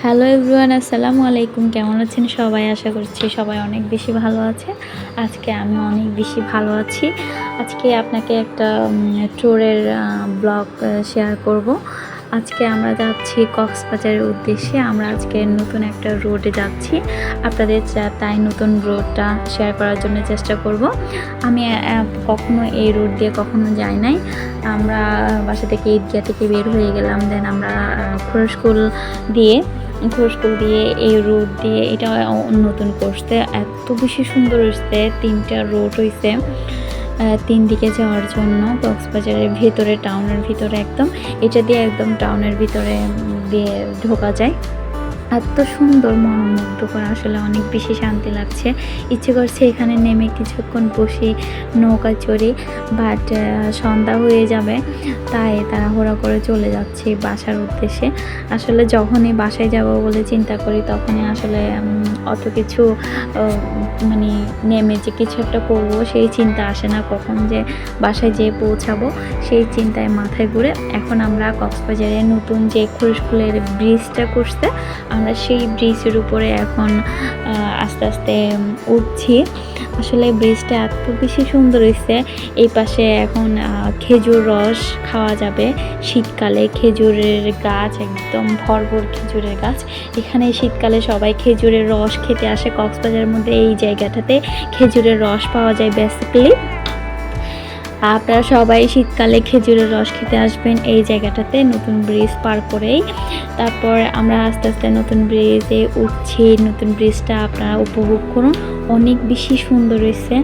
Hello everyone, আসসালামু আলাইকুম। কেমন আছেন সবাই? আশা করছি সবাই অনেক বেশি ভালো আছে। আজকে আমি অনেক বেশি ভালো আছি। আজকে আপনাকে একটা ট্যুরের ব্লগ শেয়ার করব। আজকে আমরা যাচ্ছি কক্সবাজারের উদ্দেশ্যে। আমরা আজকে নতুন একটা রোডে যাচ্ছি। আপনাদের তাই নতুন রোডটা শেয়ার করার জন্য চেষ্টা করব। আমি কখনো এই রোড দিয়ে কখনো যাই নাই। আমরা বাসা থেকে ঈদগাহ থেকে বের হয়ে গেলাম, দেন আমরা খোরস্কুল দিয়ে এই রোড দিয়ে এটা নতুন করতে এত বেশি সুন্দর হয়েছে। 3টা রোড হয়েছে 3 দিকে যাওয়ার জন্য কক্সবাজারের ভিতরে, টাউনের ভিতরে একদম এটা দিয়ে একদম টাউনের ভিতরে দিয়ে ঢোকা যায়। এত সুন্দর, মনোমুগ্ধকর, আসলে অনেক বেশি শান্তি লাগছে। ইচ্ছে করছে এখানে নেমে কিছুক্ষণ বসে নৌকা চড়ি, বাট সন্ধ্যা হয়ে যাবে, তাই তাড়াহুড়া করে চলে যাচ্ছি বাসার উদ্দেশ্যে। আসলে যখনই বাসায় যাব বলে চিন্তা করি তখনই আসলে অত কিছু মানে নেমে যে কিছু একটা করবো সেই চিন্তা আসে না, কখন যে বাসায় যেয়ে পৌঁছাবো সেই চিন্তায় মাথায় ঘুরে। এখন আমরা কক্সবাজারে নতুন যে খোরস্কুলের ব্রিজটা করছে, আমরা সেই ব্রিজের উপরে এখন আস্তে আস্তে উঠছি। আসলে ব্রিজটা এত বেশি সুন্দর হয়েছে। এই পাশে এখন খেজুর রস খাওয়া যাবে। শীতকালে খেজুরের গাছ, একদম ভরপুর খেজুরের গাছ। এখানে শীতকালে সবাই খেজুরের রস খেতে আসে। কক্সবাজারের মধ্যে এই জায়গাটাতে খেজুরের রস পাওয়া যায় বেসিক্যালি। আপনারা সবাই শীতকালে খেজুরের রস খেতে আসবেন এই জায়গাটাতে, নতুন ব্রিজ পার করেই। তারপর আমরা আস্তে আস্তে নতুন ব্রিজে উঠছি। নতুন ব্রিজটা আপনারা উপভোগ করুন, অনেক বেশি সুন্দর হয়েছে।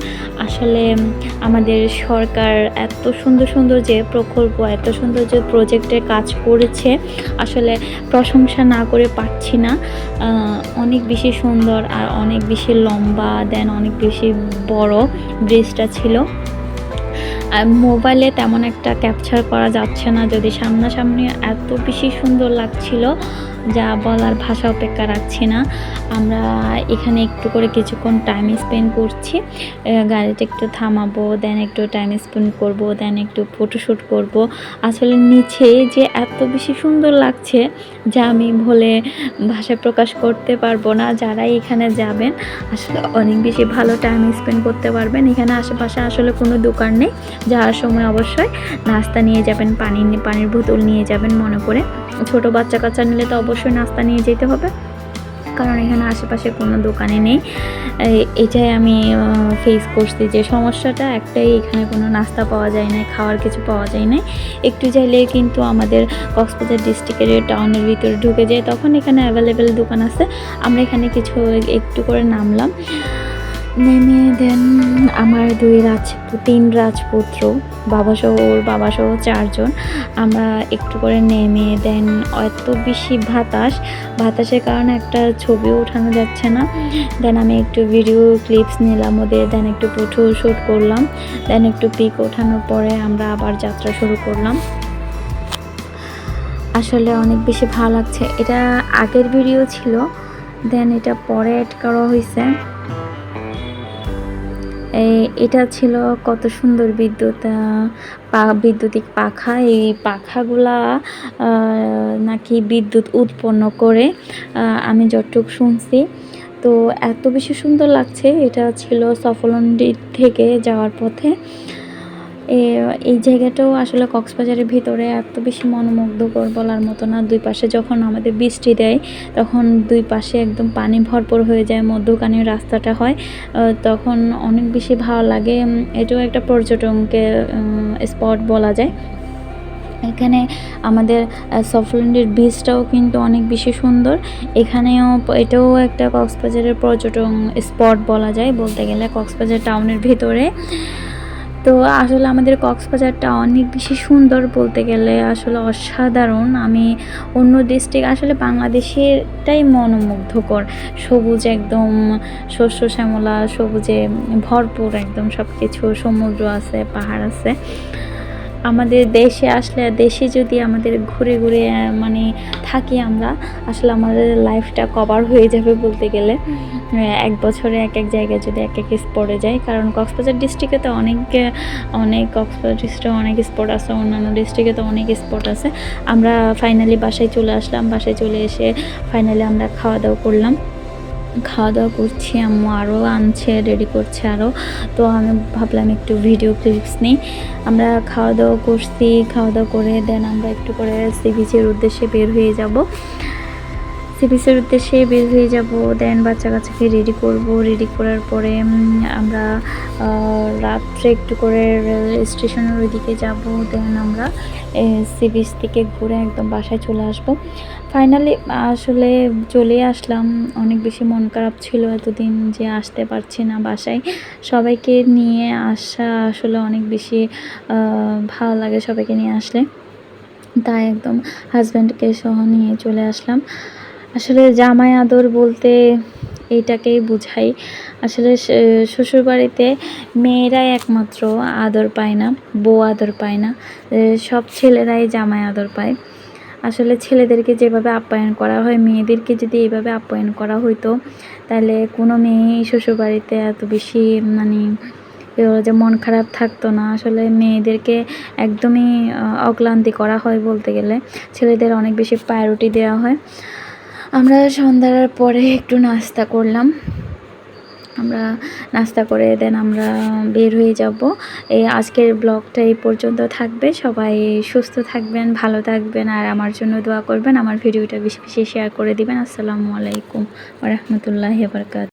আসলে আমাদের সরকার এত সুন্দর সুন্দর যে প্রকল্প, এত সুন্দর যে প্রজেক্টের কাজ করেছে, আসলে প্রশংসা না করে পারছি না। অনেক বেশি সুন্দর আর অনেক বেশি লম্বা, দেন অনেক বেশি বড় ব্রিজটা ছিল। মোবাইলে তেমন একটা ক্যাপচার করা যাচ্ছে না, যদি সামনাসামনি এত বেশি সুন্দর লাগছিল যা বলার ভাষা অপেক্ষা রাখছি না। আমরা এখানে একটু করে কিছুক্ষণ টাইম স্পেন্ড করছি, গাড়িটা একটু থামাবো, দেন একটু টাইম স্পেন্ড করব, দেন একটু ফটোশ্যুট করব। আসলে নিচে যে এত বেশি সুন্দর লাগছে যা আমি বলে ভাষায় প্রকাশ করতে পারবো না। যারাই এখানে যাবেন আসলে অনেক বেশি ভালো টাইম স্পেন্ড করতে পারবেন। এখানে আশেপাশে আসলে কোনো দোকান নেই। যাওয়ার সময় অবশ্যই নাস্তা নিয়ে যাবেন, পানির বোতল নিয়ে যাবেন মনে করে। ছোট বাচ্চা কাচ্চা নিলে তো অবশ্যই নাস্তা নিয়ে যেতে হবে, কারণ এখানে আশেপাশে কোনো দোকানে নেই। এটাই আমি ফেস করছি যে সমস্যাটা একটাই, এখানে কোনো নাস্তা পাওয়া যায় না, খাওয়ার কিছু পাওয়া যায় না। একটু চাইলে কিন্তু আমাদের কক্সবাজার ডিস্ট্রিক্টের টাউনের ভিতরে ঢুকে যায়, তখন এখানে অ্যাভেলেবেল দোকান আছে। আমরা এখানে একটু করে নামলাম, নেমে দেন আমার 3 রাজপুত্র, ওর বাবাসহ 4 জন, আমরা একটু করে নেমে দেন এত বেশি বাতাসের কারণে একটা ছবিও ওঠানো যাচ্ছে না। দেন আমি একটু ভিডিও ক্লিপস নিলাম ওদের, দেন একটু ফটো শ্যুট করলাম, দেন একটু পিক ওঠানোর পরে আমরা আবার যাত্রা শুরু করলাম। আসলে অনেক বেশি ভালো লাগছে। এটা আগের ভিডিও ছিল, দেন এটা পরে অ্যাড করা হয়েছে। এটা ছিল কত সুন্দর বৈদ্যুতিক পাখা। এই পাখাগুলা নাকি বিদ্যুৎ উৎপন্ন করে, আমি যতটুকু শুনছি। তো এত বেশি সুন্দর লাগছে। এটা ছিল সফলন্ডি থেকে যাওয়ার পথে। এই জায়গাটাও আসলে কক্সবাজারের ভিতরে এত বেশি মনোমুগ্ধকর বলার মতো না। 2 পাশে যখন আমাদের বৃষ্টি দেয় তখন 2 পাশে একদম পানি ভরপুর হয়ে যায়, মধ্যখানে রাস্তাটা হয়, তখন অনেক বেশি ভালো লাগে। এটাও একটা পর্যটনকে স্পট বলা যায়। এখানে আমাদের সফলন্ডির বীচটাও কিন্তু অনেক বেশি সুন্দর। এটাও একটা কক্সবাজারের পর্যটন স্পট বলা যায় বলতে গেলে, কক্সবাজার টাউনের ভিতরে। তো আসলে আমাদের কক্সবাজারটা অনেক বেশি সুন্দর বলতে গেলে, আসলে অসাধারণ। আমি অন্য ডিস্ট্রিক্ট, আসলে বাংলাদেশেরটাই মনোমুগ্ধকর। সবুজ, একদম শস্য শ্যামলা, সবুজে ভরপুর একদম সব কিছু, সমুদ্র আছে, পাহাড় আছে। আমাদের দেশে আসলে দেশে যদি আমাদের ঘুরে ঘুরে মানে থাকি আমরা, আসলে আমাদের লাইফটা কভার হয়ে যাবে বলতে গেলে। এক বছরে এক এক জায়গায় যদি এক এক স্পটে যাই, কারণ কক্সবাজার ডিস্ট্রিক্টে তো অনেক কক্সবাজার ডিস্ট্রিক্টে অনেক স্পট আছে, অন্যান্য ডিস্ট্রিক্টে তো অনেক স্পট আছে। আমরা ফাইনালি বাসায় চলে আসলাম। বাসায় চলে এসে ফাইনালি আমরা খাওয়া দাওয়া করলাম। খাওয়া দাওয়া করছি, আম্মু আরও আনছে, রেডি করছে আরও। তো আমি ভাবলাম একটু ভিডিও ক্লিপস নিই। আমরা খাওয়া দাওয়া করছি, খাওয়া দাওয়া করে দেন আমরা একটু করে সি বিচের উদ্দেশ্যে বের হয়ে যাব। সি বিচের উদ্দেশ্যে বের হয়ে যাব, দেন বাচ্চা কাচ্চাকে রেডি করব। রেডি করার পরে আমরা রাত্রে একটু করে রেল স্টেশনের ওইদিকে যাব। দেন আমরা সি বিচ থেকে ঘুরে একদম বাসায় চলে আসব। ফাইনালি আসলে চলে আসলাম। অনেক বেশি মন খারাপ ছিল এতদিন যে আসতে পারছি না বাসায়। সবাইকে নিয়ে আসা আসলে অনেক বেশি ভালো লাগে সবাইকে নিয়ে আসলে, তাই একদম হাজব্যান্ডকে সহ নিয়ে চলে আসলাম। আসলে জামাই আদর বলতে এইটাকেই বোঝাই। আসলে শ্বশুরবাড়িতে মেয়েরাই একমাত্র আদর পায় না, বউ আদর পায় না। সব ছেলেরাই জামাই আদর পায়। আসলে ছেলেদেরকে যেভাবে আপ্যায়ন করা হয়, মেয়েদেরকে যদি এইভাবে আপ্যায়ন করা হইতো, তাহলে কোনো মেয়েই শ্বশুরবাড়িতে এত বেশি মানে যে মন খারাপ থাকতো না। আসলে মেয়েদেরকে একদমই অক্লান্তি করা হয় বলতে গেলে, ছেলেদের অনেক বেশি প্রায়োরিটি দেওয়া হয়। আমরা সন্ধ্যার পরে একটু নাস্তা করলাম। আমরা নাস্তা করে দেন আমরা বের হয়ে যাব। এই আজকের ব্লগটা এই পর্যন্ত থাকবে। সবাই সুস্থ থাকবেন, ভালো থাকবেন, আর আমার জন্য দোয়া করবেন। আমার ভিডিওটা বেশি বেশি শেয়ার করে দিবেন। আসসালামু আলাইকুম ওয়া রাহমাতুল্লাহি ওয়া বারাকাতুহু।